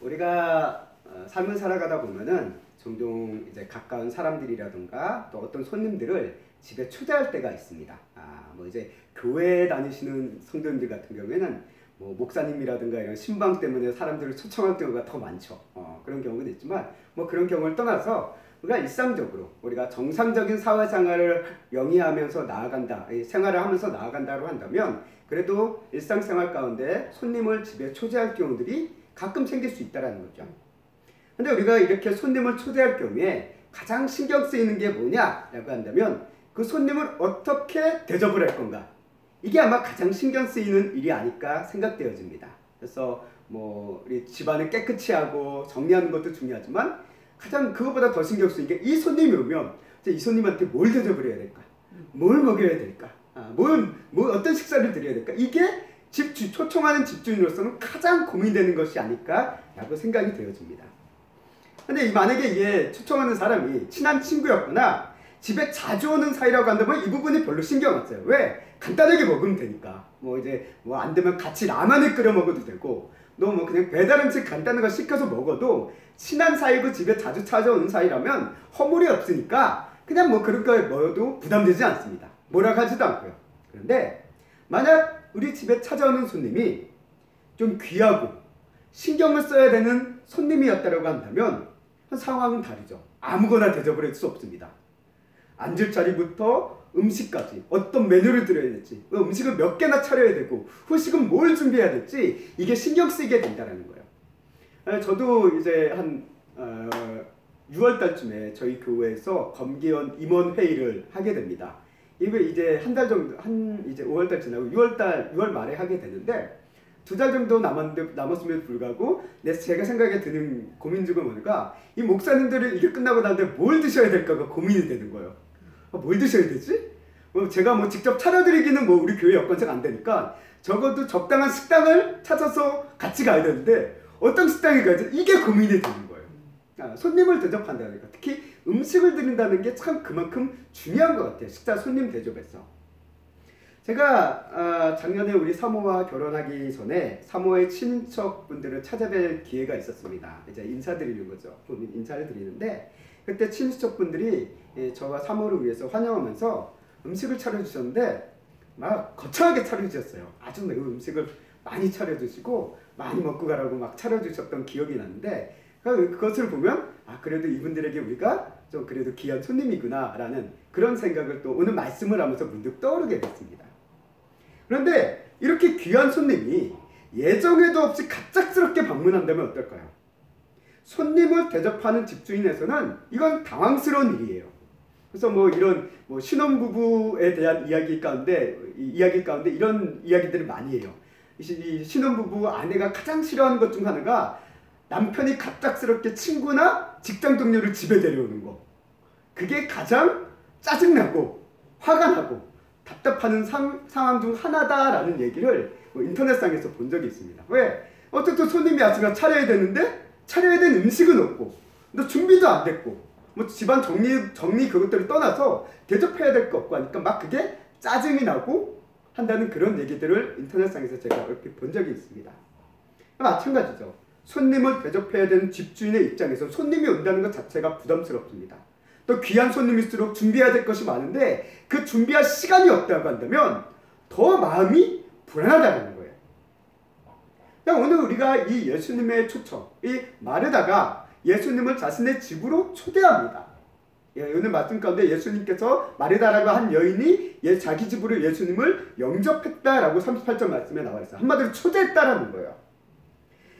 우리가 삶을 살아가다 보면은 종종 이제 가까운 사람들이라든가 또 어떤 손님들을 집에 초대할 때가 있습니다. 뭐 이제 교회 다니시는 성도님들 같은 경우에는 뭐 목사님이라든가 이런 신방 때문에 사람들을 초청할 경우가 더 많죠. 그런 경우는 있지만 뭐 그런 경우를 떠나서 우리가 일상적으로 우리가 정상적인 사회생활을 영위하면서 나아간다, 생활을 하면서 나아간다고 한다면 그래도 일상생활 가운데 손님을 집에 초대할 경우들이 가끔 생길 수 있다는 거죠. 근데 우리가 이렇게 손님을 초대할 경우에 가장 신경 쓰이는 게 뭐냐라고 한다면 그 손님을 어떻게 대접을 할 건가, 이게 아마 가장 신경 쓰이는 일이 아닐까 생각되어집니다. 그래서 뭐 우리 집안을 깨끗이 하고 정리하는 것도 중요하지만 가장 그것보다 더 신경 쓰이는 게 이 손님이 오면 이 손님한테 뭘 대접을 해야 될까, 뭘 먹여야 될까, 어떤 식사를 드려야 될까, 이게 초청하는 집주인으로서는 가장 고민되는 것이 아닐까라고 생각이 되어집니다. 근데 만약에 이게 초청하는 사람이 친한 친구였거나 집에 자주 오는 사이라고 한다면 이 부분이 별로 신경 안 써요. 왜? 간단하게 먹으면 되니까. 뭐 이제 뭐 안 되면 같이 라면을 끓여 먹어도 되고, 너 뭐 그냥 배달 음식 간단한 거 시켜서 먹어도 친한 사이고 집에 자주 찾아오는 사이라면 허물이 없으니까 그냥 뭐 그런 거 먹어도 부담되지 않습니다. 뭐라고 하지도 않고요. 그런데 만약 우리 집에 찾아오는 손님이 좀 귀하고 신경을 써야 되는 손님이었다고 한다면 상황은 다르죠. 아무거나 대접을 할 수 없습니다. 앉을 자리부터 음식까지 어떤 메뉴를 드려야 될지, 음식을 몇 개나 차려야 되고 후식은 뭘 준비해야 될지 이게 신경 쓰이게 된다는 거예요. 저도 이제 한 6월 달쯤에 저희 교회에서 검기원 임원 회의를 하게 됩니다. 이게 이제 한 달 정도, 이제 5월 달 지나고 6월 말에 하게 되는데 2달 정도 남았음에도 불구하고 제가 생각에 드는 고민 중은 뭐니까 이 목사님들이 이게 끝나고 나는데 뭘 드셔야 될까가 고민이 되는 거예요. 뭘 드셔야 되지? 제가 뭐 직접 차려드리기는 뭐 우리 교회 여건상 안 되니까 적어도 적당한 식당을 찾아서 같이 가야 되는데 어떤 식당에 가야지, 이게 고민이 되는 거예요. 손님을 대접한다니까, 특히 음식을 드린다는 게 참 그만큼 중요한 것 같아요. 식사 손님 대접에서. 제가 작년에 우리 사모와 결혼하기 전에 사모의 친척분들을 찾아뵐 기회가 있었습니다. 이제 인사드리는 거죠. 인사를 드리는데 그때 친척분들이 저와 사모를 위해서 환영하면서 음식을 차려주셨는데 막 거창하게 차려주셨어요. 아주 매운 음식을 많이 차려주시고 많이 먹고 가라고 막 차려주셨던 기억이 나는데 그것을 보면 그래도 이분들에게 우리가 좀 그래도 귀한 손님이구나 라는 그런 생각을 또 오늘 말씀을 하면서 문득 떠오르게 됐습니다. 그런데 이렇게 귀한 손님이 예정에도 없이 갑작스럽게 방문한다면 어떨까요? 손님을 대접하는 집주인에서는 이건 당황스러운 일이에요. 그래서 뭐 이런 신혼부부에 대한 이야기 가운데 이런 이야기들을 많이 해요. 이 신혼부부 아내가 가장 싫어하는 것 중 하나가 남편이 갑작스럽게 친구나 직장 동료를 집에 데려오는 거. 그게 가장 짜증나고 화가 나고 답답하는 상황 중 하나다라는 얘기를 인터넷상에서 본 적이 있습니다. 왜? 어쨌든 손님이 아침에 차려야 되는데 차려야 되는 음식은 없고 또 준비도 안 됐고 뭐 집안 정리 그것들을 떠나서 대접해야 될 거 없고 하니까 막 그게 짜증이 나고 한다는 그런 얘기들을 인터넷상에서 제가 얼핏 본 적이 있습니다. 마찬가지죠. 손님을 대접해야 되는 집주인의 입장에서 손님이 온다는 것 자체가 부담스럽습니다. 또 귀한 손님일수록 준비해야 될 것이 많은데 그 준비할 시간이 없다고 한다면 더 마음이 불안하다는 거예요. 오늘 우리가 이 예수님의 초청, 이 마르다가 예수님을 자신의 집으로 초대합니다. 오늘 말씀 가운데 예수님께서 마르다라고 한 여인이 자기 집으로 예수님을 영접했다라고 38절 말씀에 나와 있어요. 한마디로 초대했다라는 거예요.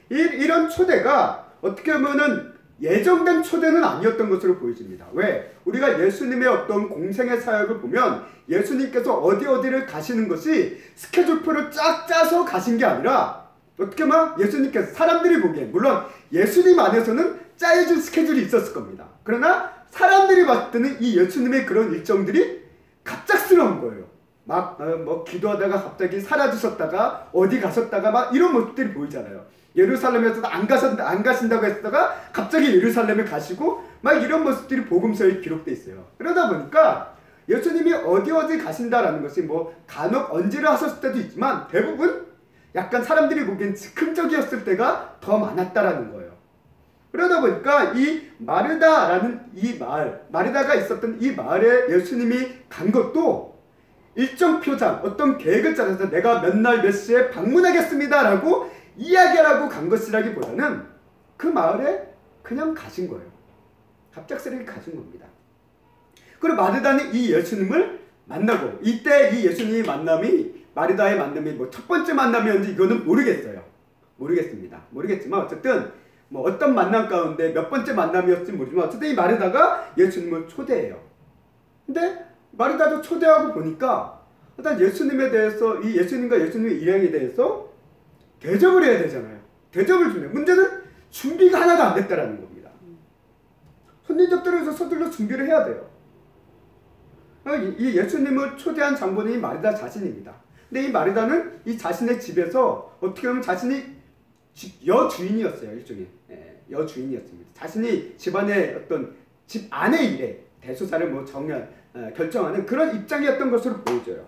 이런 초대가 어떻게 보면은 예정된 초대는 아니었던 것으로 보여집니다. 왜? 우리가 예수님의 어떤 공생의 사역을 보면 예수님께서 어디를 가시는 것이 스케줄표를 쫙 짜서 가신 게 아니라 어떻게 보면 예수님께서 사람들이 보기엔 물론 예수님 안에서는 짜여진 스케줄이 있었을 겁니다. 그러나 사람들이 봤을 때는 이 예수님의 그런 일정들이 갑작스러운 거예요. 막 기도하다가 갑자기 사라지셨다가 어디 가셨다가 막 이런 모습들이 보이잖아요. 예루살렘에서도 안 가신다고 했다가 갑자기 예루살렘에 가시고 막 이런 모습들이 복음서에 기록되어 있어요. 그러다 보니까 예수님이 어디 가신다라는 것이 간혹 언지를 하셨을 때도 있지만 대부분 약간 사람들이 보기엔 즉흥적이었을 때가 더 많았다라는 거예요. 그러다 보니까 이 마르다라는 이 마을, 마르다가 있었던 이 마을에 예수님이 간 것도 일정 표장, 어떤 계획을 짜서 내가 몇 날 몇 시에 방문하겠습니다라고 이야기하라고 간 것이라기보다는 그 마을에 그냥 가신 거예요. 갑작스럽게 가신 겁니다. 그리고 마르다는 이 예수님을 만나고, 이때 이 예수님의 만남이, 마르다의 만남이 뭐 첫 번째 만남이었는지 이거는 모르겠습니다. 모르겠지만 어쨌든 뭐 어떤 만남 가운데 몇 번째 만남이었을지 모르지만 어쨌든 이 마르다가 예수님을 초대해요. 근데 마르다도 초대하고 보니까 일단 예수님에 대해서, 이 예수님과 예수님의 일행에 대해서 대접을 해야 되잖아요. 대접을 주네. 문제는 준비가 하나도 안 됐다라는 겁니다. 손님 접대로서 서둘러 준비를 해야 돼요. 이 예수님을 초대한 장본인이 마르다 자신입니다. 근데 이 마르다는 이 자신의 집에서 어떻게 보면 자신이 여주인이었어요. 일종의 여주인이었습니다. 자신이 집안의 어떤 집 안의 일에 대소사를 뭐 결정하는 그런 입장이었던 것으로 보여져요.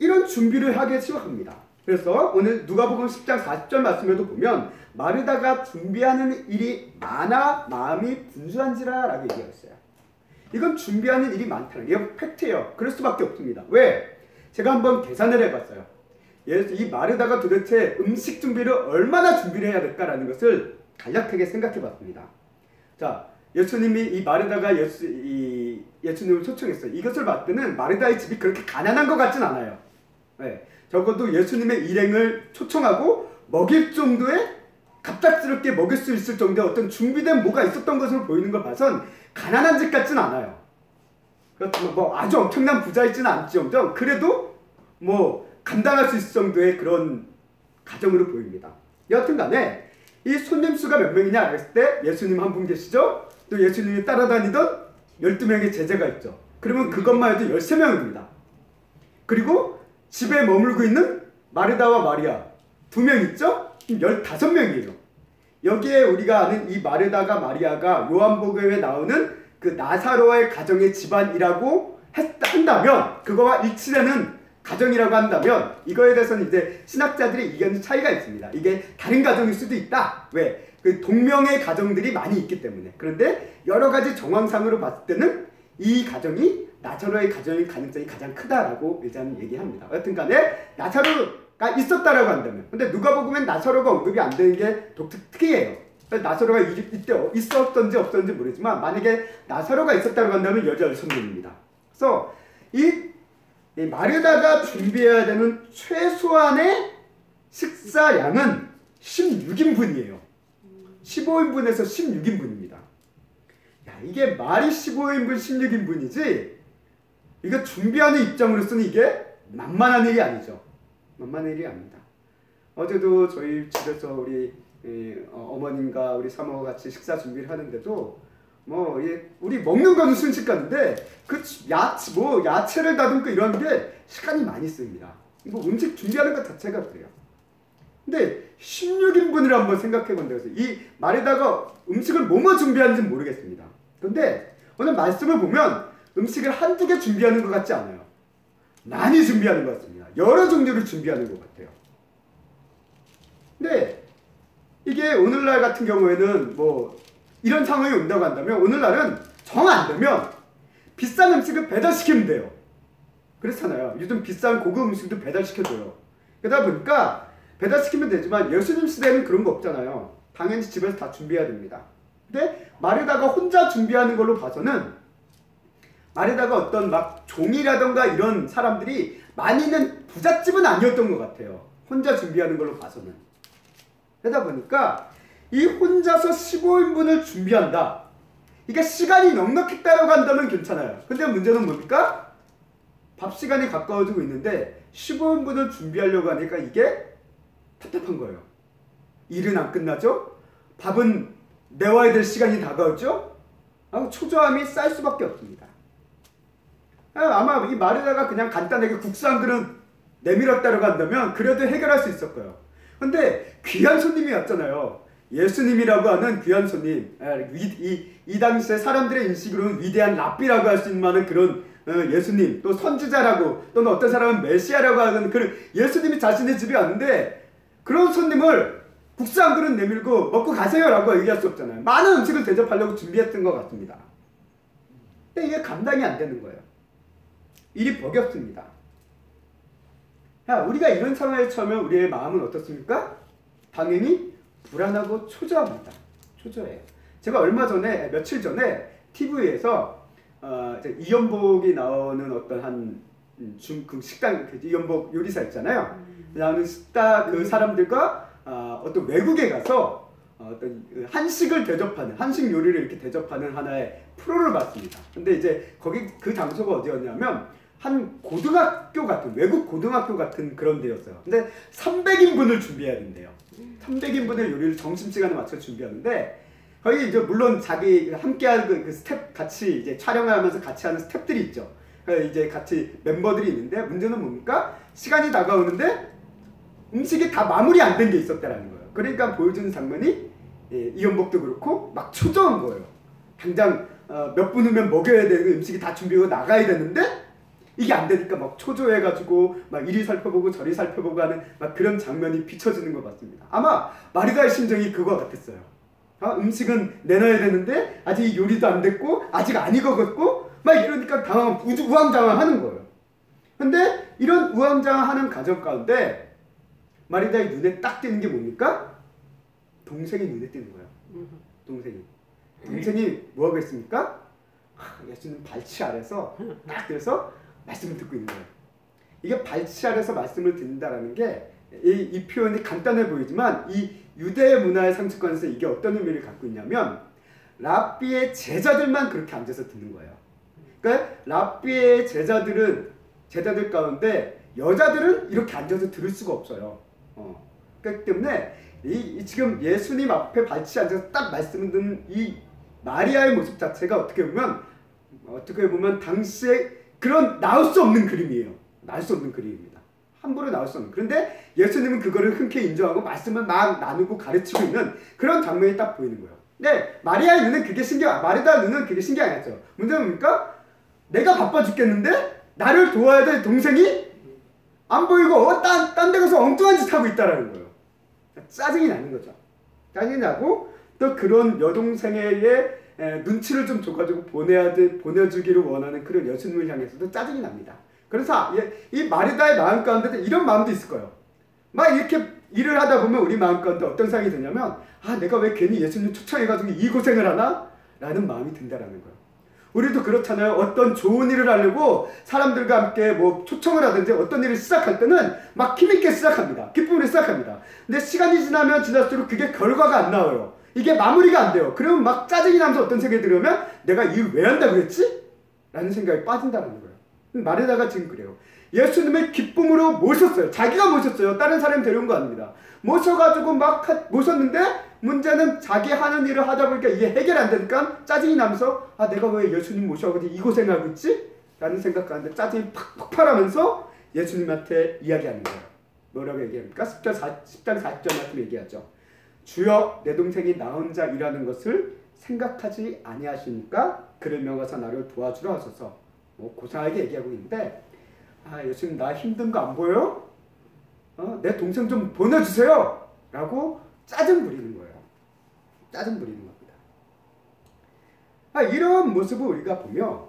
이런 준비를 하기 시작합니다. 그래서 오늘 누가복음 10장 40절 말씀에도 보면 마르다가 준비하는 일이 많아 마음이 분주한지라 라고 얘기했어요. 이건 준비하는 일이 많다는 게 이건 팩트예요. 그럴 수밖에 없습니다. 왜? 제가 한번 계산을 해봤어요. 이 마르다가 도대체 음식 준비를 얼마나 준비를 해야 될까라는 것을 간략하게 생각해봤습니다. 자, 예수님이 이 마르다가 예수님을 초청했어요. 이것을 봤을 때는 마르다의 집이 그렇게 가난한 것 같진 않아요. 네, 적어도 예수님의 일행을 초청하고 먹일 정도의, 갑작스럽게 먹일 수 있을 정도의 어떤 준비된 뭐가 있었던 것으로 보이는 걸 봐선 가난한 집 같진 않아요. 그렇지만 뭐 아주 엄청난 부자이지는 않지언정 그래도 뭐 감당할 수 있을 정도의 그런 가정으로 보입니다. 여하튼간에 이 손님 수가 몇 명이냐 했을 때 예수님 한 분 계시죠? 또 예수님이 따라다니던 12명의 제자가 있죠. 그러면 그것만 해도 13명입니다. 그리고 집에 머물고 있는 마르다와 마리아 2명 있죠? 15명이에요. 여기에 우리가 아는 이 마르다가 마리아가 요한복음에 나오는 그 나사로의 가정의 집안이라고 한다면, 그거와 일치되는 가정이라고 한다면 이거에 대해서는 이제 신학자들의 의견의 차이가 있습니다. 이게 다른 가정일 수도 있다. 왜? 그 동명의 가정들이 많이 있기 때문에. 그런데 여러 가지 정황상으로 봤을 때는 이 가정이 나사로의 가정일 가능성이 가장 크다라고 일단 얘기합니다. 여튼간에 나사로가 있었다라고 한다면, 근데 누가복음엔 나사로가 언급이 안 되는 게 특이해요. 나사로가 이때 있었던지 없었는지 모르지만 만약에 나사로가 있었다고 한다면 여자 손님입니다. 그래서 이 마르다가 준비해야 되는 최소한의 식사량은 16인분이에요. 15인분에서 16인분입니다. 야, 이게 말이 15인분, 16인분이지 이거 준비하는 입장으로서는 이게 만만한 일이 아니죠. 만만한 일이 아닙니다. 어제도 저희 집에서 우리 어머님과 우리 사모가 같이 식사 준비를 하는데도 뭐 우리 먹는 거는 순식간인데 그 야채를 다듬고 이런 게 시간이 많이 씁니다. 뭐 음식 준비하는 것 자체가 그래요. 근데 16인분을 한번 생각해 본다고 해서 이 마르다가 음식을 뭐뭐 준비하는지 모르겠습니다. 그런데 오늘 말씀을 보면 음식을 한두 개 준비하는 것 같지 않아요. 많이 준비하는 것 같습니다. 여러 종류를 준비하는 것 같아요. 근데 이게 오늘날 같은 경우에는 뭐 이런 상황이 온다고 한다면 오늘날은 정 안 되면 비싼 음식을 배달시키면 돼요. 그렇잖아요. 요즘 비싼 고급 음식도 배달시켜줘요. 그러다 보니까 배달시키면 되지만 예수님 시대는 그런 거 없잖아요. 당연히 집에서 다 준비해야 됩니다. 근데 마르다가 혼자 준비하는 걸로 봐서는 마르다가 어떤 막 종이라던가 이런 사람들이 많이 있는 부잣집은 아니었던 것 같아요. 혼자 준비하는 걸로 봐서는. 그러다 보니까 이 혼자서 15인분을 준비한다. 이게 시간이 넉넉했다라고 한다면 괜찮아요. 근데 문제는 뭡니까? 밥 시간이 가까워지고 있는데 15인분을 준비하려고 하니까 이게 답답한 거예요. 일은 안 끝나죠? 밥은 내와야 될 시간이 다가오죠? 초조함이 쌓일 수밖에 없습니다. 아마 이 마르다가 그냥 간단하게 국수 한 그릇 내밀었다고 한다면 그래도 해결할 수 있을 거예요. 근데 귀한 손님이 왔잖아요. 예수님이라고 하는 귀한 손님. 이 당시에 사람들의 인식으로는 위대한 랍비라고 할 수 있는 만한 그런 예수님, 또 선지자라고, 또는 어떤 사람은 메시아라고 하는 그런 예수님이 자신의 집에 왔는데 그런 손님을 국수 한 그릇 내밀고 먹고 가세요라고 얘기할 수 없잖아요. 많은 음식을 대접하려고 준비했던 것 같습니다. 근데 이게 감당이 안 되는 거예요. 일이 버겁습니다. 우리가 이런 상황에 처하면 우리의 마음은 어떻습니까? 당연히 불안하고 초조합니다. 초조해요. 제가 얼마 전에, 며칠 전에 TV에서 이연복이 나오는 어떤 그 식당, 이연복 요리사 있잖아요. 나오는 식당 그 사람들과 어떤 외국에 가서 어떤 한식을 대접하는, 한식 요리를 이렇게 대접하는 하나의 프로를 봤습니다. 근데 이제 거기 그 장소가 어디였냐면 한 고등학교 같은, 외국 고등학교 같은 그런 데였어요. 근데 300인분을 준비해야 된대요. 300인분의 요리를 점심시간에 맞춰 준비하는데, 거기 이제 물론 자기 함께하는 그 스텝 같이 이제 촬영하면서 같이 하는 스텝들이 있죠. 이제 같이 멤버들이 있는데, 문제는 뭡니까? 시간이 다가오는데 음식이 다 마무리 안 된 게 있었다라는 거예요. 그러니까 보여주는 장면이 이연복도 그렇고 막 초조한 거예요. 당장 몇 분 후면 먹여야 되는 음식이 다 준비하고 나가야 되는데 이게 안 되니까 막 초조해가지고 막 이리 살펴보고 저리 살펴보고 하는 막 그런 장면이 비춰지는 것 같습니다. 아마 마리다의 심정이 그거 같았어요. 음식은 내놔야 되는데 아직 요리도 안 됐고 아직 안 익어갔고 막 이러니까 우왕좌왕하는 거예요. 근데 이런 우왕좌왕하는 과정 가운데 마리다의 눈에 딱 띄는 게 뭡니까? 동생이 눈에 띄는 거예요. 동생이 뭐하고 있습니까? 예수님 발치 아래서 딱 그래서 말씀을 듣고 있는 거예요. 이게 발치 아래서 말씀을 듣는다라는 게 이 표현이 간단해 보이지만 이 유대 문화의 상식관에서 이게 어떤 의미를 갖고 있냐면 랍비의 제자들만 그렇게 앉아서 듣는 거예요. 그러니까 랍비의 제자들 가운데 여자들은 이렇게 앉아서 들을 수가 없어요. 그렇기 때문에 지금 예수님 앞에 발치 앉아서 딱 말씀을 듣는 이 마리아의 모습 자체가 어떻게 보면 당시에 그런 나올 수 없는 그림이에요. 나올 수 없는 그림입니다. 함부로 나올 수 없는. 그런데 예수님은 그거를 흔쾌히 인정하고 말씀을 막 나누고 가르치고 있는 그런 장면이 딱 보이는 거예요. 근데 마리아의 눈은 그게 마리다의 눈은 그게 신경 안 했죠. 문제는 뭡니까? 내가 바빠 죽겠는데 나를 도와야 될 동생이 안 보이고 딴 데 가서 엉뚱한 짓 하고 있다라는 거예요. 짜증이 나는 거죠. 짜증이 나고 또 그런 여동생에게 눈치를 좀 줘가지고 보내주기를 원하는 그런 예수님을 향해서도 짜증이 납니다. 그래서 이 마리다의 마음 가운데 이런 마음도 있을 거예요. 막 이렇게 일을 하다 보면 우리 마음 가운데 어떤 생각이 드냐면 내가 왜 괜히 예수님 초청해가지고 이 고생을 하나? 라는 마음이 든다라는 거예요. 우리도 그렇잖아요. 어떤 좋은 일을 하려고 사람들과 함께 뭐 초청을 하든지 어떤 일을 시작할 때는 막 힘있게 시작합니다. 기쁨으로 시작합니다. 근데 시간이 지나면 지날수록 그게 결과가 안 나와요. 이게 마무리가 안 돼요. 그러면 막 짜증이 나면서 어떤 생각이 들으면 내가 일 왜 한다 그랬지? 라는 생각이 빠진다는 거예요. 마리다가 지금 그래요. 예수님을 기쁨으로 모셨어요. 자기가 모셨어요. 다른 사람이 데려온 거 아닙니다. 모셔가지고 막 모셨는데 문제는 자기 하는 일을 하다 보니까 이게 해결 안 되니까 짜증이 나면서 내가 왜 예수님 모셔가지고 이 고생하고 있지? 라는 생각하는데 짜증이 팍 폭발하면서 예수님한테 이야기하는 거예요. 뭐라고 얘기합니까? 10장 40절 말씀 얘기하죠. 주여 내 동생이 나 혼자 일하는 것을 생각하지 아니하시니까 그를 명하사 나를 도와주라 하소서. 고상하게 얘기하고 있는데 예수님 나 힘든 거 안 보여요? 내 동생 좀 보내주세요 라고 짜증 부리는 거예요. 짜증 부리는 겁니다. 이런 모습을 우리가 보며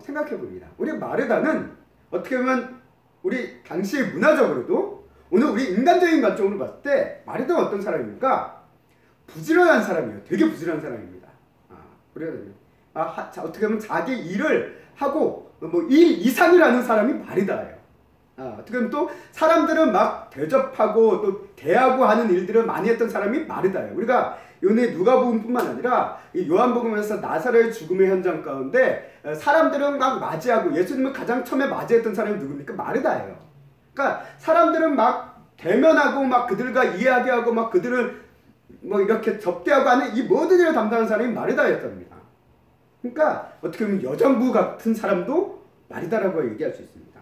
생각해 봅니다. 우리 마르다는 어떻게 보면 우리 당시의 문화적으로도 오늘 우리 인간적인 관점으로 봤을 때 마르다는 어떤 사람입니까? 부지런한 사람이에요. 되게 부지런한 사람입니다. 어떻게 보면 자기 일을 하고 일 이상을 하는 사람이 마리다예요. 어떻게 보면 또 사람들은 막 대접하고 또 대하고 하는 일들을 많이 했던 사람이 마리다예요. 우리가 요네 누가복음뿐만 아니라 이 요한복음에서 나사렛의 죽음의 현장 가운데 사람들은 막 맞이하고 예수님을 가장 처음에 맞이했던 사람이 누굽니까? 마리다예요. 그러니까 사람들은 막 대면하고 막 그들과 이야기하고 막 그들을 뭐 이렇게 접대하고 하는 이 모든 일을 담당하는 사람이 마리다였답니다. 그러니까 어떻게 보면 여정부 같은 사람도 마리다라고 얘기할 수 있습니다.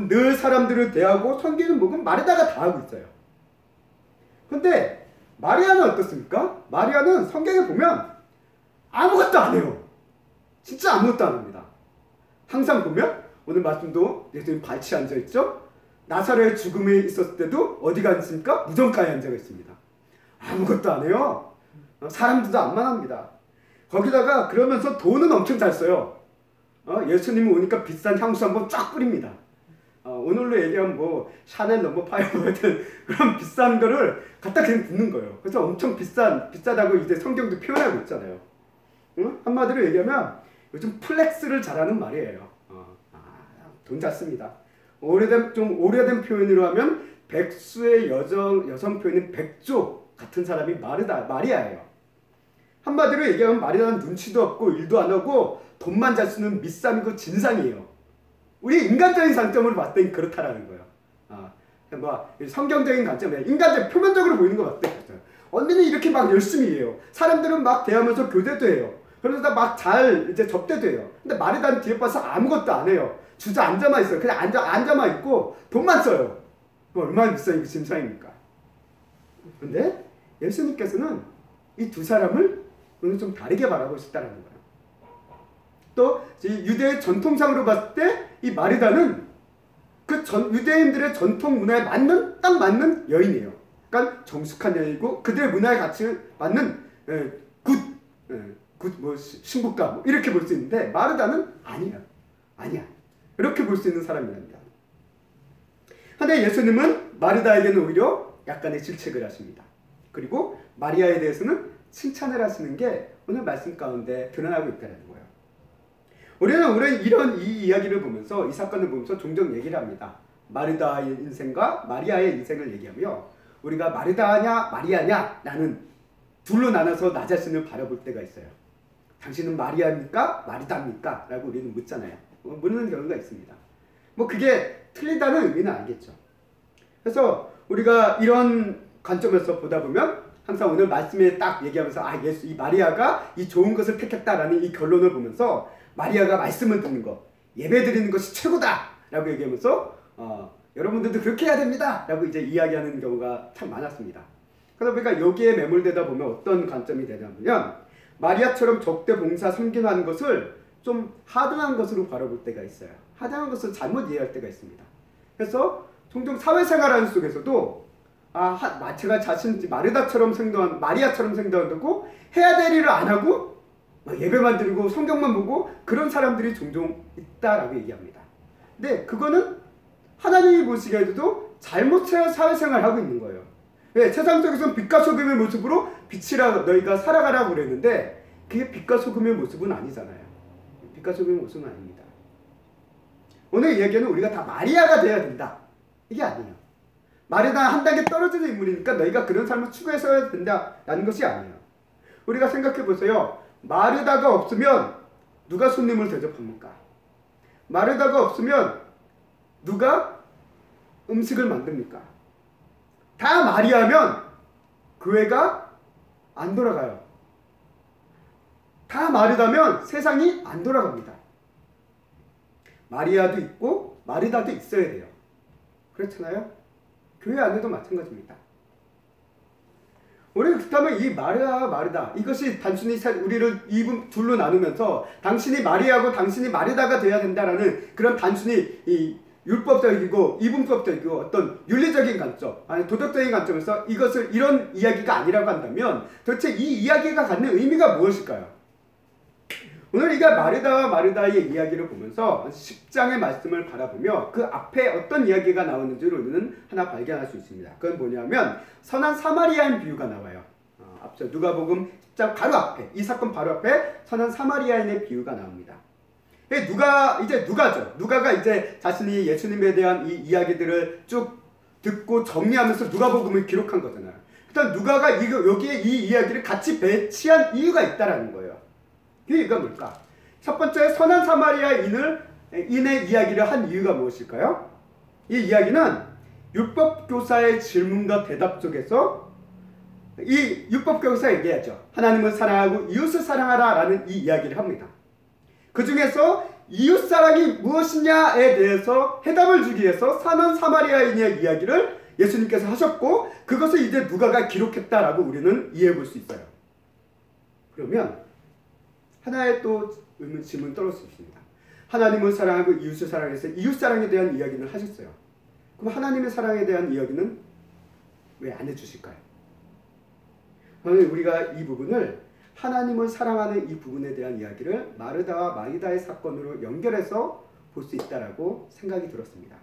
늘 사람들을 대하고 섬기는 목은 마리다가 다 하고 있어요. 근데 마리아는 어떻습니까? 마리아는 성경에 보면 아무것도 안 해요. 진짜 아무것도 안 합니다. 항상 보면 오늘 말씀도 예수님 발치 앉아있죠? 나사로의 죽음에 있었을 때도 어디가 앉습니까? 무덤가에 앉아 있습니다. 아무것도 안 해요. 사람들도 안 만합니다. 거기다가 그러면서 돈은 엄청 잘 써요. 예수님이 오니까 비싼 향수 한번 쫙 뿌립니다. 오늘로 얘기하면 뭐 샤넬 넘버 5 같은 그런 비싼 거를 갖다 그냥 붓는 거예요. 그래서 엄청 비싸다고 이제 성경도 표현하고 있잖아요. 한마디로 얘기하면 요즘 플렉스를 잘하는 말이에요. 돈 잘 씁니다. 좀 오래된 표현으로 하면 백수의 여성 표현인 백조 같은 사람이 마리아예요. 한마디로 얘기하면 마리아는 눈치도 없고 일도 안 하고 돈만 잘 쓰는 밑삼이고 진상이에요. 우리 인간적인 관점으로 봤을 땐 그렇다라는 거예요. 성경적인 관점에 인간적 표면적으로 보이는 거 봤을 때 언니는 이렇게 막 열심히 해요. 사람들은 막 대하면서 교대도 해요. 그러다 막 잘 이제 접대도 해요. 근데 마리아는 뒤에 봐서 아무것도 안 해요. 주저앉아만 있어요. 그냥 앉아만 있고 돈만 써요. 얼마나 비싼 그 진상입니까? 근데 예수님께서는 이 두 사람을 오늘 좀 다르게 바라보셨다는 거예요. 또 유대의 전통상으로 봤을 때 이 마리다는 그 유대인들의 전통 문화에 딱 맞는 여인이에요. 그러니까 정숙한 여인이고 그들의 문화에 같이 맞는 신부감 이렇게 볼 수 있는데 마르다는 아니야. 이렇게 볼 수 있는 사람이랍니다. 근데 예수님은 마르다에게는 오히려 약간의 질책을 하십니다. 그리고 마리아에 대해서는 칭찬을 하시는 게 오늘 말씀 가운데 드러나고 있다는 거예요. 우리는 이런 이 이야기를 보면서 이 사건을 보면서 종종 얘기를 합니다. 마르다의 인생과 마리아의 인생을 얘기하며 우리가 마르다냐 마리아냐 나는 둘로 나눠서 나 자신을 바라볼 때가 있어요. 당신은 마리아입니까? 마르다입니까? 라고 우리는 묻잖아요. 묻는 경우가 있습니다. 그게 틀리다는 의미는 아니겠죠. 그래서 우리가 이런 관점에서 보다 보면 항상 오늘 말씀에 딱 얘기하면서 이 마리아가 이 좋은 것을 택했다라는 이 결론을 보면서 마리아가 말씀을 듣는 것, 예배 드리는 것이 최고다! 라고 얘기하면서 여러분들도 그렇게 해야 됩니다! 라고 이제 이야기하는 경우가 참 많았습니다. 그러다 보니까 여기에 매몰되다 보면 어떤 관점이 되냐면 마리아처럼 적대 봉사 섬김하는 것을 좀 하등한 것으로 바라볼 때가 있어요. 하등한 것을 잘못 이해할 때가 있습니다. 그래서 종종 사회생활하는 속에서도 제가 마리아처럼 생각한다고 해야 될 일을 안 하고 예배만 드리고 성경만 보고 그런 사람들이 종종 있다라고 얘기합니다. 근데 그거는 하나님이 보시기에도 잘못 사회생활을 하고 있는 거예요. 왜? 세상 속에서는 빛과 소금의 모습으로 빛이라 너희가 살아가라고 그랬는데 그게 빛과 소금의 모습은 아니잖아요. 빛과 소금의 모습은 아닙니다. 오늘 이야기는 우리가 다 마리아가 돼야 된다. 이게 아니에요. 마리아는 한 단계 떨어지는 인물이니까 너희가 그런 삶을 추구해서야 된다라는 것이 아니에요. 우리가 생각해 보세요. 마르다가 없으면 누가 손님을 대접합니까? 마르다가 없으면 누가 음식을 만듭니까? 다 마리아면 교회가 안 돌아가요. 다 마르다면 세상이 안 돌아갑니다. 마리아도 있고 마르다도 있어야 돼요. 그렇잖아요? 교회 안에도 마찬가지입니다. 우리가 그렇다면 이 마르다 이것이 단순히 우리를 둘로 나누면서 당신이 마리아고 당신이 마르다가 돼야 된다라는 그런 단순히 이 율법적이고 이분법적이고 어떤 윤리적인 관점 아니 도덕적인 관점에서 이런 이야기가 아니라고 한다면 도대체 이 이야기가 갖는 의미가 무엇일까요? 오늘 우리가 마르다와 마르다의 이야기를 보면서 10장의 말씀을 바라보며 그 앞에 어떤 이야기가 나오는지를 우리는 하나 발견할 수 있습니다. 그건 뭐냐면 선한 사마리아인 비유가 나와요. 앞서 누가복음 10장 바로 앞에 이 사건 바로 앞에 선한 사마리아인의 비유가 나옵니다. 누가가 이제 자신이 예수님에 대한 이 이야기들을 쭉 듣고 정리하면서 누가복음을 기록한 거잖아요. 일단 누가가 여기에 이 이야기를 같이 배치한 이유가 있다라는 거예요. 그 이유가 뭘까? 첫 번째 선한 사마리아인의 이야기를 한 이유가 무엇일까요? 이 이야기는 율법교사의 질문과 대답 속에서 이 율법교사가 얘기하죠. 하나님을 사랑하고 이웃을 사랑하라 라는 이 이야기를 합니다. 그 중에서 이웃사랑이 무엇이냐에 대해서 해답을 주기 위해서 선한 사마리아인의 이야기를 예수님께서 하셨고 그것을 이제 누가가 기록했다라고 우리는 이해해 볼 수 있어요. 그러면 하나의 또 질문이 떨어질 수 있습니다. 하나님을 사랑하고 이웃을 사랑해서 이웃사랑에 대한 이야기를 하셨어요. 그럼 하나님의 사랑에 대한 이야기는 왜 안 해주실까요? 우리가 이 부분을 하나님을 사랑하는 이 부분에 대한 이야기를 마르다와 마리다의 사건으로 연결해서 볼 수 있다라고 생각이 들었습니다.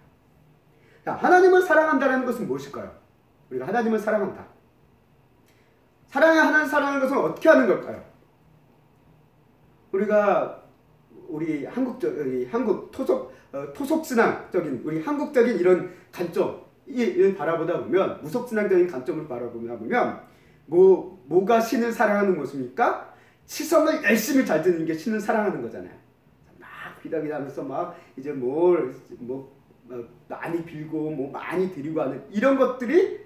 자, 하나님을 사랑한다는 것은 무엇일까요? 우리가 하나님을 사랑한다. 하나님 사랑하는 것은 어떻게 하는 걸까요? 우리가 우리 한국 토속신앙적인 우리 한국적인 이런 관점을 바라보다 보면 무속신앙적인 관점을 바라보다 보면 뭐가 신을 사랑하는 것입니까? 치성을 열심히 잘 듣는 게 신을 사랑하는 거잖아요. 막 비담비담하면서 막 이제 많이 빌고 많이 드리고 하는 이런 것들이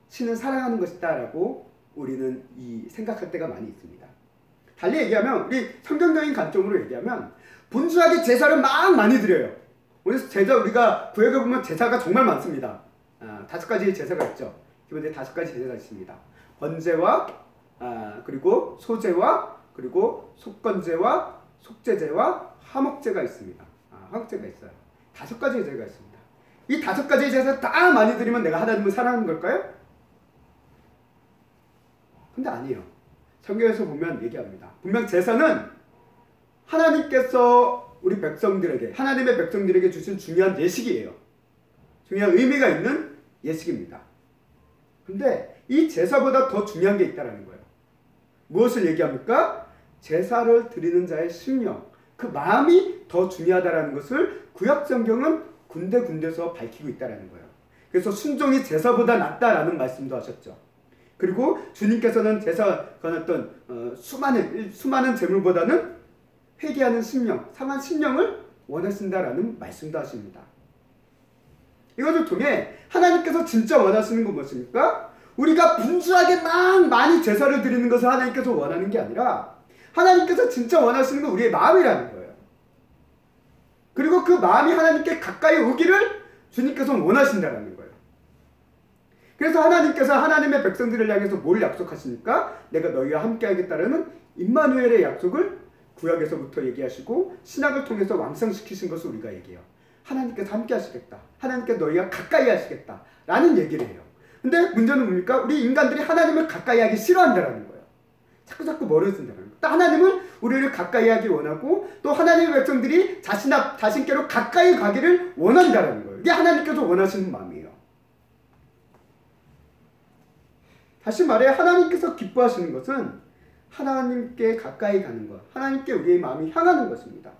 신을 사랑하는 것이다라고 우리는 생각할 때가 많이 있습니다. 달리 얘기하면 우리 성경적인 관점으로 얘기하면 분주하게 제사를 막 많이 드려요. 우리가 구약에 보면 제사가 정말 많습니다. 5가지의 제사가 있죠. 기본적으로 5가지 제사가 있습니다. 번제와 그리고 소제와 그리고 속건제와 속제제와 화목제가 있습니다. 화목제가 있어요. 5가지의 제사가 있습니다. 이 5가지의 제사 다 많이 드리면 내가 하나님을 사랑하는 걸까요? 근데 아니에요. 성경에서 보면 얘기합니다. 분명 제사는 하나님께서 우리 백성들에게, 하나님의 백성들에게 주신 중요한 예식이에요. 중요한 의미가 있는 예식입니다. 근데 이 제사보다 더 중요한 게 있다는 거예요. 무엇을 얘기합니까? 제사를 드리는 자의 심령, 그 마음이 더 중요하다는 것을 구약성경은 군데군데서 밝히고 있다는 거예요. 그래서 순종이 제사보다 낫다라는 말씀도 하셨죠. 그리고 주님께서는 제사관했던 수많은 재물보다는 회개하는 심령, 상한 심령을 원하신다라는 말씀도 하십니다. 이것을 통해 하나님께서 진짜 원하시는 건 무엇입니까? 우리가 분주하게 많이 제사를 드리는 것을 하나님께서 원하는 게 아니라 하나님께서 진짜 원하시는 건 우리의 마음이라는 거예요. 그리고 그 마음이 하나님께 가까이 오기를 주님께서 원하신다라는 거예요. 그래서 하나님께서 하나님의 백성들을 향해서 뭘 약속하십니까? 내가 너희와 함께 하겠다라는 임마누엘의 약속을 구약에서부터 얘기하시고 신약을 통해서 완성시키신 것을 우리가 얘기해요. 하나님께서 함께 하시겠다. 하나님께 너희가 가까이 하시겠다. 라는 얘기를 해요. 근데 문제는 뭡니까? 우리 인간들이 하나님을 가까이 하기 싫어한다는 거예요. 자꾸 멀어진다는 거예요. 또 하나님은 우리를 가까이 하기 원하고 또 하나님의 백성들이 자신께로 가까이 가기를 원한다는 거예요. 이게 하나님께서 원하시는 마음이에요. 다시 말해 하나님께서 기뻐하시는 것은 하나님께 가까이 가는 것, 하나님께 우리의 마음이 향하는 것입니다.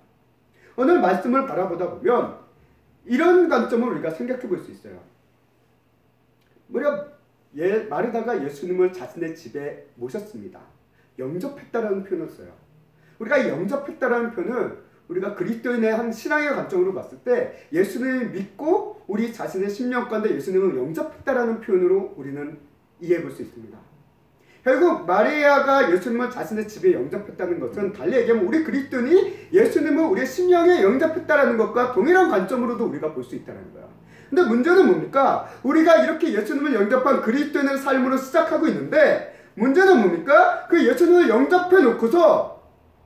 오늘 말씀을 바라보다 보면 이런 관점을 우리가 생각해 볼 수 있어요. 마르다가 예수님을 자신의 집에 모셨습니다. 영접했다라는 표현을 써요. 우리가 영접했다라는 표현은 우리가 그리스도인의 한 신앙의 관점으로 봤을 때 예수님을 믿고 우리 자신의 심령 가운데 예수님을 영접했다라는 표현으로 우리는 이해해 볼 수 있습니다. 결국 마리아가 예수님을 자신의 집에 영접했다는 것은 달리 얘기하면 우리 그리스도인이 예수님을 우리의 심령에 영접했다는 것과 동일한 관점으로도 우리가 볼 수 있다는 거야. 근데 문제는 뭡니까? 우리가 이렇게 예수님을 영접한 그리스도인의 삶으로 시작하고 있는데 문제는 뭡니까? 그 예수님을 영접해 놓고서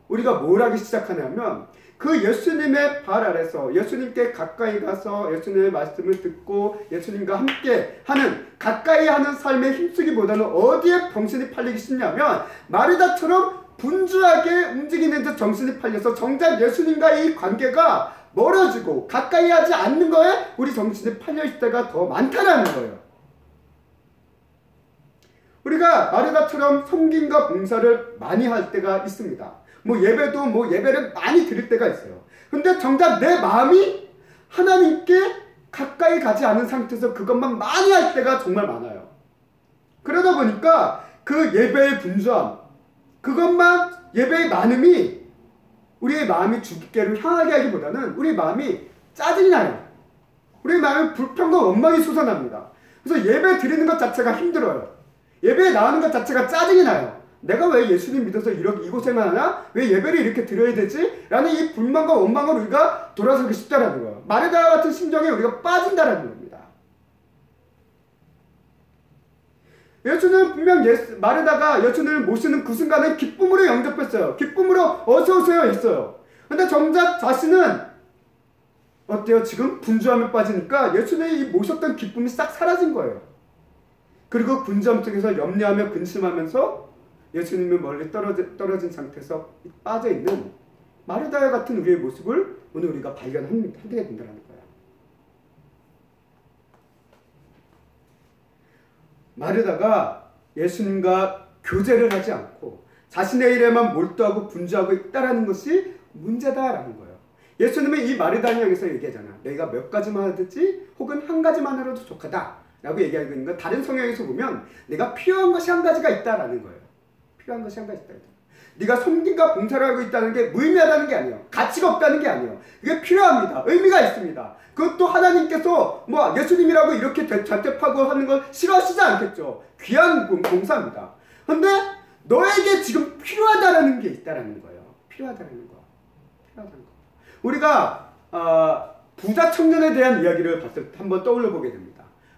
우리가 뭘 하기 시작하냐면 그 예수님의 발 아래서 예수님께 가까이 가서 예수님의 말씀을 듣고 예수님과 함께 하는 가까이 하는 삶에 힘쓰기보다는 어디에 정신이 팔리기 쉽냐면 마르다처럼 분주하게 움직이는 데 정신이 팔려서 정작 예수님과의 이 관계가 멀어지고 가까이 하지 않는 거에 우리 정신이 팔려있을 때가 더 많다는 거예요. 우리가 마르다처럼 섬김과 봉사를 많이 할 때가 있습니다. 예배를 많이 드릴 때가 있어요. 근데 정작 내 마음이 하나님께 가까이 가지 않은 상태에서 그것만 많이 할 때가 정말 많아요. 그러다 보니까 그 예배의 분주함, 그것만 예배의 많음이 우리의 마음이 주께로 향하게 하기보다는 우리의 마음이 짜증이 나요. 우리의 마음이 불평과 원망이 솟아납니다. 그래서 예배 드리는 것 자체가 힘들어요. 예배에 나오는 것 자체가 짜증이 나요. 내가 왜 예수님 믿어서 이곳에만 하나? 왜 예배를 이렇게 드려야 되지? 라는 이 불만과 원망을 우리가 돌아서기 쉽다라는 거예요. 마르다와 같은 심정에 우리가 빠진다라는 겁니다. 예수는 분명 마르다가 예수님을 모시는 그 순간에 기쁨으로 영접했어요. 기쁨으로 어서오세요 했어요. 근데 정작 자신은 어때요? 지금 분주함에 빠지니까 예수님이 모셨던 기쁨이 싹 사라진 거예요. 그리고 분주함 속에서 염려하며 근심하면서 예수님이 멀리 떨어진 상태에서 빠져있는 마르다와 같은 우리의 모습을 오늘 우리가 발견하게 된다는 거예요. 마르다가 예수님과 교제를 하지 않고 자신의 일에만 몰두하고 분주하고 있다는 것이 문제다라는 거예요. 예수님은 이 마르다를 향해서 얘기하잖아. 너희가 몇 가지만 하든지 혹은 한 가지만으로도 족하다 라고 얘기하고 있는 건 다른 성경에서 보면 내가 필요한 것이 한 가지가 있다라는 거예요. 필요한 것이 한 가지 있다. 네가 섬김과 봉사를 하고 있다는 게 무의미하다는 게 아니에요. 가치가 없다는 게 아니에요. 그게 필요합니다. 의미가 있습니다. 그것도 하나님께서 뭐 예수님이라고 이렇게 대접하고 하는 걸 싫어하시지 않겠죠. 귀한 봉사입니다. 근데 너에게 지금 필요하다라는 게 있다라는 거예요. 필요하다라는 거. 필요하다는 거. 우리가 부자 청년에 대한 이야기를 봤을 때 한번 떠올려 보게 됩니다.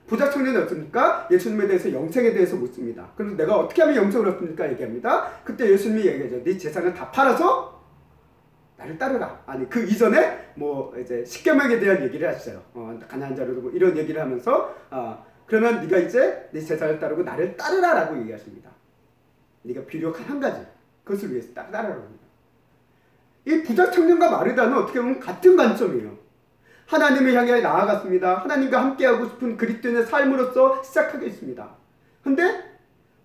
부자 청년이 어떻습니까? 예수님에 대해서 영생에 대해서 묻습니다. 그래서 내가 어떻게 하면 영생을 얻습니까? 얘기합니다. 그때 예수님이 얘기하죠. 네 재산을 다 팔아서 나를 따르라. 아니 그 이전에 뭐 이제 십계명에 대한 얘기를 하시죠. 가난한 자를 뭐 이런 얘기를 하면서 그러면 네가 이제 네 재산을 따르고 나를 따르라라고 얘기하십니다. 네가 필요한 한 가지 그것을 위해서 따르라고 합니다. 이 부자 청년과 마르다는 어떻게 보면 같은 관점이에요. 하나님을 향해 나아갔습니다. 하나님과 함께하고 싶은 그리스도인의 삶으로서 시작하겠습니다. 근데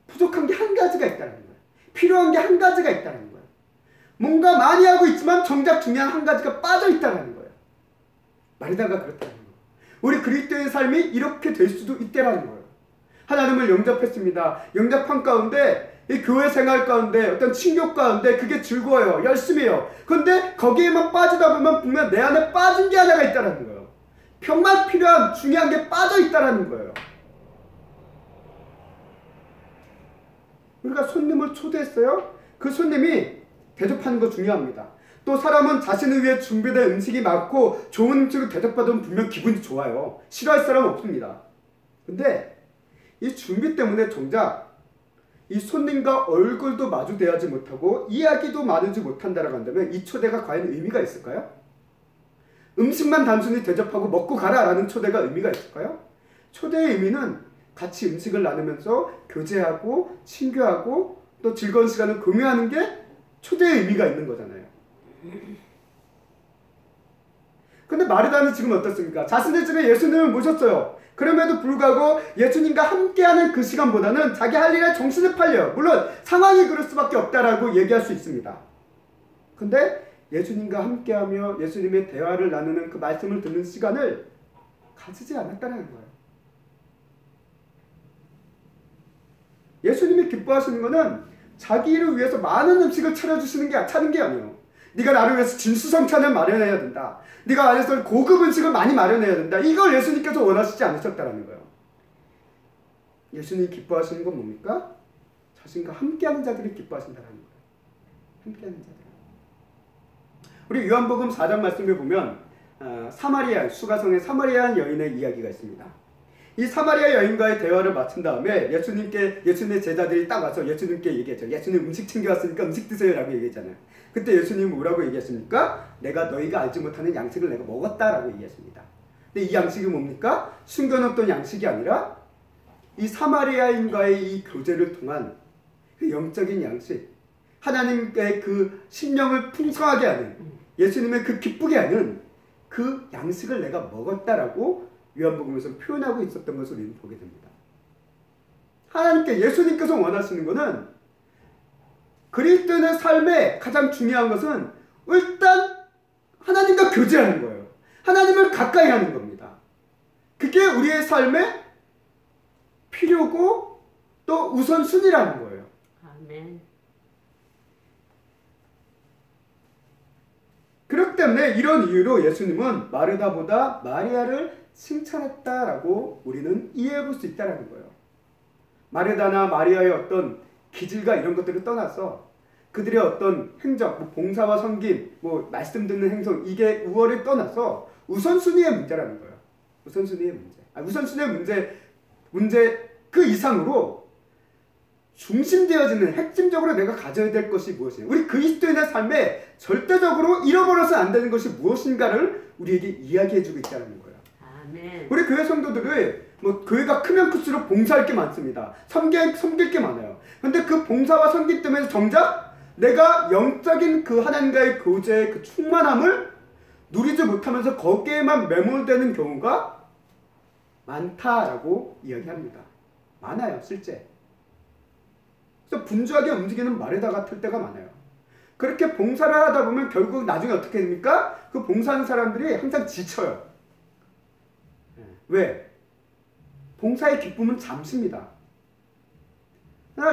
부족한 게 한 가지가 있다는 거예요. 필요한 게 한 가지가 있다는 거예요. 뭔가 많이 하고 있지만 정작 중요한 한 가지가 빠져 있다는 거예요. 마르다가 그렇다는 거예요. 우리 그리스도의 삶이 이렇게 될 수도 있다는 거예요. 하나님을 영접했습니다. 영접한 가운데 이 교회 생활 가운데 어떤 친교 가운데 그게 즐거워요. 열심히 해요. 그런데 거기에만 빠지다 보면 분명 내 안에 빠진 게 하나가 있다는 거예요. 정말 필요한 중요한 게 빠져 있다는 거예요. 우리가 손님을 초대했어요. 그 손님이 대접하는 거 중요합니다. 또 사람은 자신을 위해 준비된 음식이 많고 좋은 음식을 대접받으면 분명 기분이 좋아요. 싫어할 사람은 없습니다. 근데 이 준비 때문에 정작 이 손님과 얼굴도 마주 대하지 못하고 이야기도 나누지 못한다라고 한다면 이 초대가 과연 의미가 있을까요? 음식만 단순히 대접하고 먹고 가라라는 초대가 의미가 있을까요? 초대의 의미는 같이 음식을 나누면서 교제하고 친교하고 또 즐거운 시간을 공유하는 게 초대의 의미가 있는 거잖아요. 근데 마르다는 지금 어떻습니까? 자신의 집에 예수님을 모셨어요. 그럼에도 불구하고 예수님과 함께하는 그 시간보다는 자기 할 일에 정신을 팔려요. 물론 상황이 그럴 수밖에 없다라고 얘기할 수 있습니다. 근데 예수님과 함께하며 예수님의 대화를 나누는 그 말씀을 듣는 시간을 가지지 않았다는 거예요. 예수님이 기뻐하시는 것은 자기 일을 위해서 많은 음식을 차려주시는 게 차는 게 아니에요. 네가 나를 위해서 진수성찬을 마련해야 된다. 네가 안에서 고급 음식을 많이 마련해야 된다. 이걸 예수님께서 원하시지 않으셨다는 거예요. 예수님이 기뻐하시는 건 뭡니까? 자신과 함께하는 자들이 기뻐하신다는 거예요. 함께하는 자들. 우리 요한복음 4장 말씀을 보면 사마리아 수가성의 사마리아 여인의 이야기가 있습니다. 이 사마리아 여인과의 대화를 마친 다음에 예수님의 제자들이 딱 와서 예수님께 얘기했죠. 예수님 음식 챙겨왔으니까 음식 드세요 라고 얘기했잖아요. 그때 예수님이 뭐라고 얘기했습니까? 내가 너희가 알지 못하는 양식을 내가 먹었다라고 얘기했습니다. 근데 이 양식이 뭡니까? 숨겨놓던 양식이 아니라 이 사마리아인과의 이 교제를 통한 그 영적인 양식, 하나님의 그 심령을 풍성하게 하는, 예수님의 그 기쁘게 하는 그 양식을 내가 먹었다라고 요한복음에서 표현하고 있었던 것을 우리는 보게 됩니다. 하나님께, 예수님께서 원하시는 것은, 그리스도인의 삶에 가장 중요한 것은 일단 하나님과 교제하는 거예요. 하나님을 가까이 하는 겁니다. 그게 우리의 삶의 필요고 또 우선순위라는 거예요. 아멘. 그렇기 때문에 이런 이유로 예수님은 마르다보다 마리아를 칭찬했다라고 우리는 이해해 볼 수 있다는 거예요. 마르다나 마리아의 어떤 기질과 이런 것들을 떠나서 그들의 어떤 행적, 봉사와 섬김, 말씀 듣는 행성, 이게 우월을 떠나서 우선순위의 문제라는 거예요. 우선순위의 문제. 우선순위의 문제 그 이상으로 중심되어지는 핵심적으로 내가 가져야 될 것이 무엇이냐. 우리 그리스도인의 삶에 절대적으로 잃어버려서 안 되는 것이 무엇인가를 우리에게 이야기해주고 있다는 거예요. 아멘. 우리 교회 성도들을 뭐 교회가 크면 클수록 봉사할 게 많습니다. 섬길 게 많아요. 근데 그 봉사와 섬김 때문에 정작 내가 영적인 그 하나님과의 교제의 그 충만함을 누리지 못하면서 거기에만 매몰되는 경우가 많다라고 이야기합니다. 많아요, 실제. 그래서 분주하게 움직이는 말에다 같을 때가 많아요. 그렇게 봉사를 하다 보면 결국 나중에 어떻게 됩니까? 그 봉사하는 사람들이 항상 지쳐요. 왜? 봉사의 기쁨은 잠시입니다.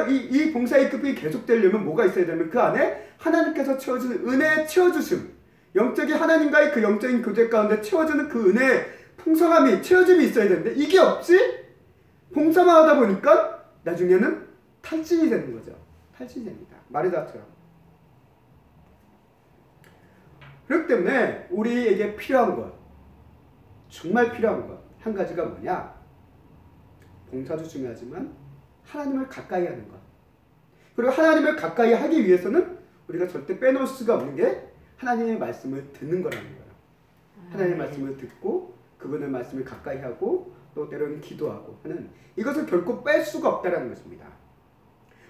이 봉사의 기쁨이 계속되려면 뭐가 있어야 되면 그 안에 하나님께서 채워주는 은혜의 채워주심, 영적인 하나님과의 그 영적인 교제 가운데 채워주는 그 은혜의 풍성함이, 채워짐이 있어야 되는데 이게 없이 봉사만 하다 보니까 나중에는 탈진이 되는 거죠. 탈진이 됩니다. 말에다처럼. 그렇기 때문에 우리에게 필요한 것, 정말 필요한 것 한 가지가 뭐냐? 봉사도 중요하지만 하나님을 가까이 하는 것. 그리고 하나님을 가까이 하기 위해서는 우리가 절대 빼놓을 수가 없는 게 하나님의 말씀을 듣는 거라는 거예요. 하나님의 말씀을 듣고 그분의 말씀을 가까이 하고 또 때로는 기도하고 하는, 이것을 결코 뺄 수가 없다는 것입니다.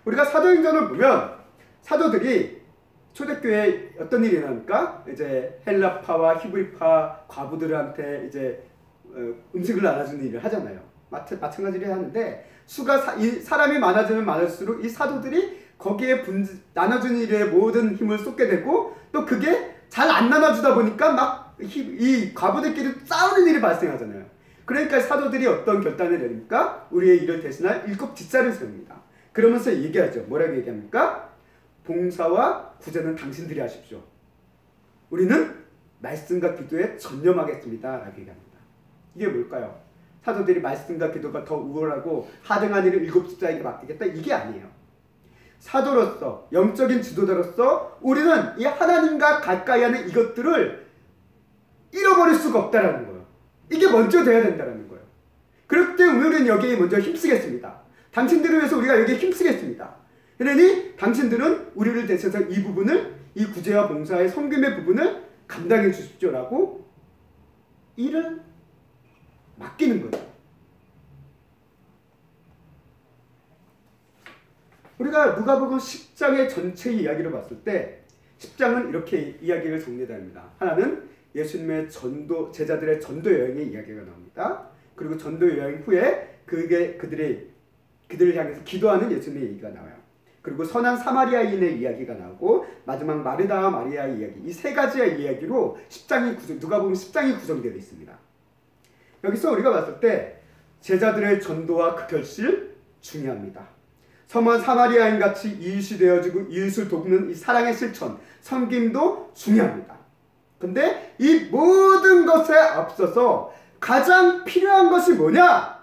우리가 사도행전을 보면 사도들이 초대교회에 어떤 일이 일어납니까? 이제 헬라파와 히브리파 과부들한테 이제 음식을 나눠주는 일을 하잖아요. 마찬가지로 하는데 사람이 많아지면 많을수록 이 사도들이 거기에 나눠주는 일에 모든 힘을 쏟게 되고 또 그게 잘 안 나눠주다 보니까 막 이 과부들끼리 싸우는 일이 발생하잖아요. 그러니까 사도들이 어떤 결단을 내립니까? 우리의 일을 대신할 7 뒷자리를 세웁니다. 그러면서 얘기하죠. 뭐라고 얘기합니까? 봉사와 구제는 당신들이 하십시오. 우리는 말씀과 기도에 전념하겠습니다. 라고 얘기합니다. 이게 뭘까요? 사도들이 말씀과 기도가 더 우월하고 하등한 일을 7 집사에게 맡기겠다? 이게 아니에요. 사도로서, 영적인 지도자로서 우리는 이 하나님과 가까이 하는 이것들을 잃어버릴 수가 없다는 거예요. 이게 먼저 돼야 된다는 거예요. 그렇기 때문에 우리는 여기에 먼저 힘쓰겠습니다. 당신들을 위해서 우리가 여기에 힘쓰겠습니다. 그러니 당신들은 우리를 대신해서 이 부분을, 이 구제와 봉사의 섬김의 부분을 감당해 주십시오라고 일을 맡기는 거죠. 우리가 누가복음 10장의 전체 이야기를 봤을 때 10장은 이렇게 이야기를 정리합니다. 하나는 예수님의 전도, 제자들의 전도 여행의 이야기가 나옵니다. 그리고 전도 여행 후에 그들을 향해서 기도하는 예수님의 얘기가 나와요. 그리고 선한 사마리아인의 이야기가 나오고 마지막 마르다와 마리아의 이야기, 이 3가지의 이야기로 누가복음 10장이 구성되어 있습니다. 여기서 우리가 봤을 때 제자들의 전도와 그 결실 중요합니다. 선한 사마리아인같이 이웃이 되어지고 이웃을 돕는 이 사랑의 실천, 섬김도 중요합니다. 근데 이 모든 것에 앞서서 가장 필요한 것이 뭐냐?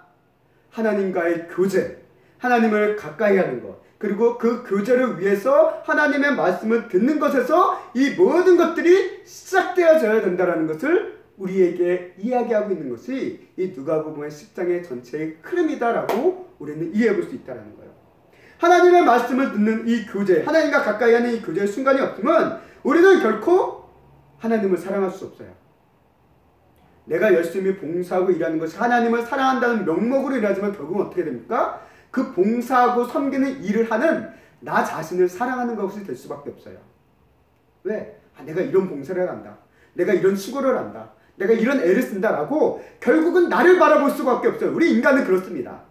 하나님과의 교제, 하나님을 가까이 하는 것, 그리고 그 교제를 위해서 하나님의 말씀을 듣는 것에서 이 모든 것들이 시작되어져야 된다는 것을 우리에게 이야기하고 있는 것이 이 누가복음의 10장의 전체의 흐름이다라고 우리는 이해해 볼 수 있다는 거예요. 하나님의 말씀을 듣는 이 교제, 하나님과 가까이 하는 이 교제의 순간이 없으면 우리는 결코 하나님을 사랑할 수 없어요. 내가 열심히 봉사하고 일하는 것이 하나님을 사랑한다는 명목으로 일하지만 결국은 어떻게 됩니까? 그 봉사하고 섬기는 일을 하는 나 자신을 사랑하는 것이 될 수밖에 없어요. 왜? 내가 이런 봉사를 한다. 내가 이런 수고를 한다. 내가 이런 애를 쓴다라고 결국은 나를 바라볼 수밖에 없어요. 우리 인간은 그렇습니다.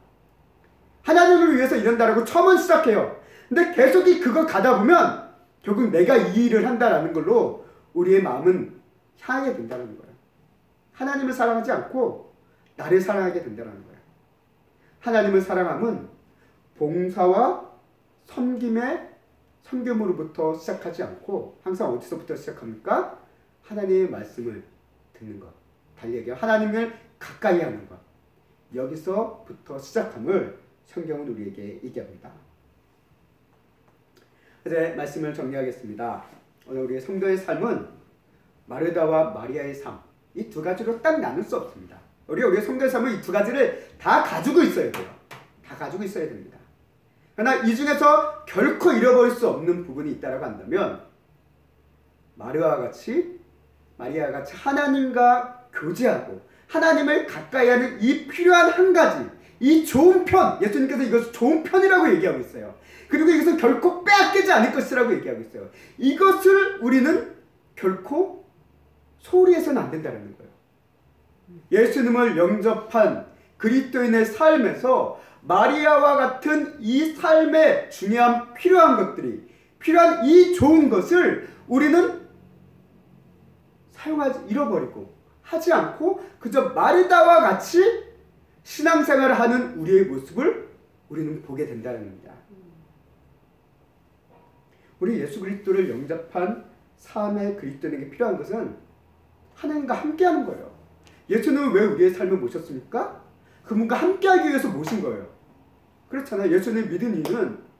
하나님을 위해서 일한다라고 처음은 시작해요. 근데 계속 그걸 가다 보면 결국 내가 이 일을 한다라는 걸로 우리의 마음은 향하게 된다는 거예요. 하나님을 사랑하지 않고 나를 사랑하게 된다는 거예요. 하나님을 사랑함은 봉사와 섬김으로부터 시작하지 않고 항상 어디서부터 시작합니까? 하나님의 말씀을 듣는 것. 달리 얘기하면 하나님을 가까이 하는 것. 여기서부터 시작함을 성경은 우리에게 얘기합니다. 이제 말씀을 정리하겠습니다. 오늘 우리의 성도의 삶은 마르다와 마리아의 삶, 이 2가지로 딱 나눌 수 없습니다. 우리의 성도의 삶은 이 2가지를 다 가지고 있어야 돼요. 다 가지고 있어야 됩니다. 그러나 이 중에서 결코 잃어버릴 수 없는 부분이 있다고 한다면 마리아와 같이 하나님과 교제하고 하나님을 가까이 하는 이 필요한 한 가지, 이 좋은 편, 예수님께서 이것을 좋은 편이라고 얘기하고 있어요. 그리고 이것은 결코 빼앗기지 않을 것이라고 얘기하고 있어요. 이것을 우리는 결코 소홀히 해서는 안 된다는 거예요. 예수님을 영접한 그리스도인의 삶에서 마리아와 같은 이 삶에 중요한 필요한 것들이, 필요한 이 좋은 것을 우리는 잃어버리고 하지 않고 그저 마르다와 같이 신앙생활을 하는 우리의 모습을 우리는 보게 된다는 겁니다. 우리 예수 그리스도를 영접한 삶의 그리스도인에게 필요한 것은 하나님과 함께하는 거예요. 예수님은 왜 우리의 삶을 모셨습니까? 그분과 함께하기 위해서 모신 거예요. 그렇잖아요. 예수님 믿은 이유는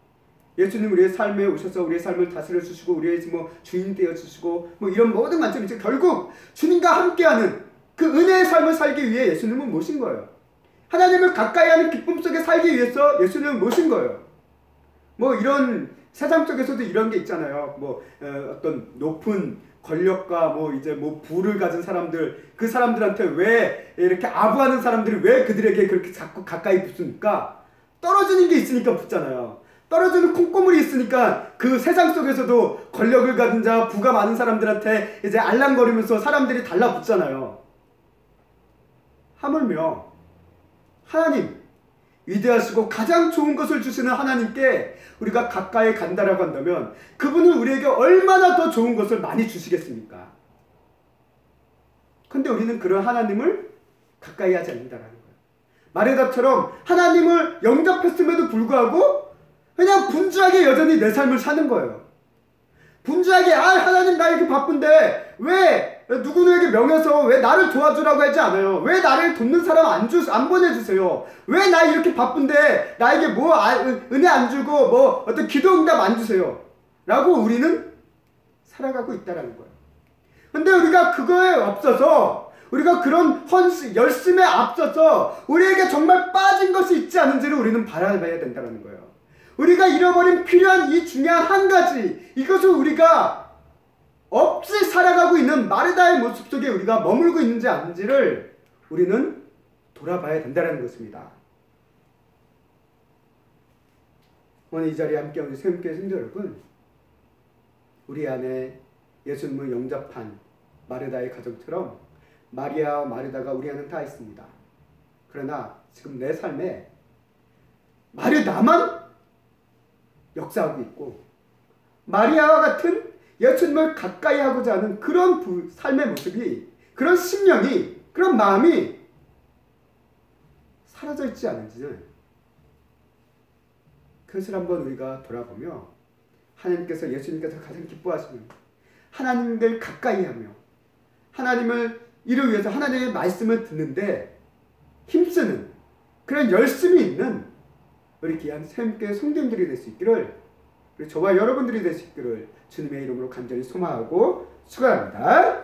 예수님 우리의 삶에 오셔서 우리의 삶을 다스려 주시고 우리의 주인 되어 주시고 이런 모든 관점이 결국 주님과 함께하는 그 은혜의 삶을 살기 위해 예수님은 모신 거예요. 하나님을 가까이 하는 기쁨 속에 살기 위해서 예수님은 모신 거예요. 이런 세상 속에서도 이런 게 있잖아요. 어떤 높은 권력과 부를 가진 사람들, 그 사람들한테 왜 이렇게 아부하는 사람들이 왜 그들에게 그렇게 자꾸 가까이 붙습니까? 떨어지는 게 있으니까 붙잖아요. 떨어지는 콩고물이 있으니까 그 세상 속에서도 권력을 가진 자, 부가 많은 사람들한테 알랑거리면서 사람들이 달라붙잖아요. 하물며 하나님, 위대하시고 가장 좋은 것을 주시는 하나님께 우리가 가까이 간다라고 한다면 그분은 우리에게 얼마나 더 좋은 것을 많이 주시겠습니까? 근데 우리는 그런 하나님을 가까이 하지 않는다라는 거예요. 마르다처럼 하나님을 영접했음에도 불구하고 그냥 분주하게 여전히 내 삶을 사는 거예요. 분주하게 하나님 나 이렇게 바쁜데 왜 누구누구에게 명해서 왜 나를 도와주라고 하지 않아요? 왜 나를 돕는 사람 안 보내주세요? 왜 나 이렇게 바쁜데 나에게 은혜 안 주고 어떤 기도 응답 안 주세요? 라고 우리는 살아가고 있다는 거예요. 근데 우리가 그거에 앞서서 우리가 그런 열심에 앞서서 우리에게 정말 빠진 것이 있지 않은지를 우리는 바라봐야 된다는 거예요. 우리가 잃어버린 필요한 이 중요한 한 가지, 이것을 우리가 없이 살아가고 있는 마르다의 모습 속에 우리가 머물고 있는지 아닌지를 우리는 돌아봐야 된다는 것입니다. 오늘 이 자리에 함께 오신 세움교회 성도 여러분, 우리 안에 예수님을 영접한 마르다의 가정처럼 마리아와 마르다가 우리 안에 다 있습니다. 그러나 지금 내 삶에 마르다만 역사하고 있고 마리아와 같은 예수님을 가까이 하고자 하는 그런 삶의 모습이, 그런 심령이, 그런 마음이 사라져 있지 않은지는 그것을 한번 우리가 돌아보며 하나님께서, 예수님께서 가장 기뻐하시는 하나님을 가까이 하며 하나님을 이를 위해서 하나님의 말씀을 듣는데 힘쓰는 그런 열심이 있는 우리 귀한 세움교회 성도님들이 될 수 있기를, 그리고 저와 여러분들이 될 수 있기를 주님의 이름으로 간절히 소망하고 축원합니다.